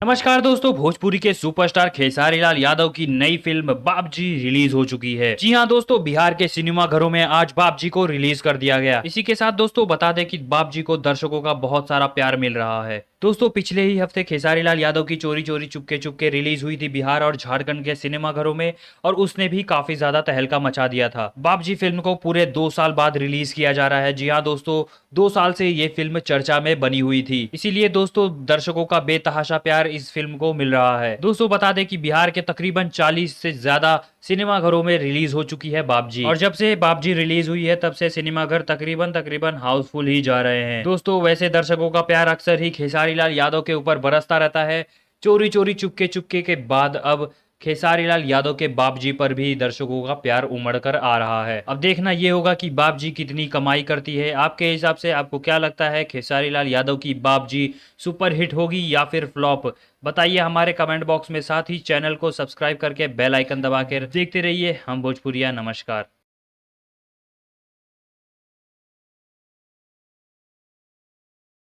नमस्कार दोस्तों, भोजपुरी के सुपरस्टार खेसारी लाल यादव की नई फिल्म बाबजी रिलीज हो चुकी है। जी हां दोस्तों, बिहार के सिनेमा घरों में आज बाबजी को रिलीज कर दिया गया। इसी के साथ दोस्तों बता दें कि बाबजी को दर्शकों का बहुत सारा प्यार मिल रहा है। दोस्तों पिछले ही हफ्ते खेसारी लाल यादव की चोरी चोरी चुपके चुपके रिलीज हुई थी बिहार और झारखंड के सिनेमा घरों में, और उसने भी काफी ज्यादा तहलका मचा दिया था। बाबजी फिल्म को पूरे 2 साल बाद रिलीज किया जा रहा है। जी हाँ दोस्तों, 2 साल से ये फिल्म चर्चा में बनी हुई थी, इसीलिए दोस्तों दर्शकों का बेतहाशा प्यार इस फिल्म को मिल रहा है। दोस्तों बता दें कि बिहार के तकरीबन 40 से ज्यादा सिनेमा घरों में रिलीज हो चुकी है बाबजी, और जब से बाबजी रिलीज हुई है तब से सिनेमा घर तकरीबन तकरीबन हाउसफुल ही जा रहे हैं। दोस्तों वैसे दर्शकों का प्यार अक्सर ही खेसारी लाल यादव के ऊपर बरसता रहता है। चोरी चोरी चुपके चुपके के बाद अब खेसारी लाल यादव के बाबजी पर भी दर्शकों का प्यार उमड़ कर आ रहा है। अब देखना ये होगा कि बाबजी कितनी कमाई करती है। आपके हिसाब से आपको क्या लगता है, खेसारी लाल यादव की बाबजी सुपर हिट होगी या फिर फ्लॉप? बताइए हमारे कमेंट बॉक्स में। साथ ही चैनल को सब्सक्राइब करके बेल आइकन दबा कर देखते रहिए हम भोजपुरिया। नमस्कार।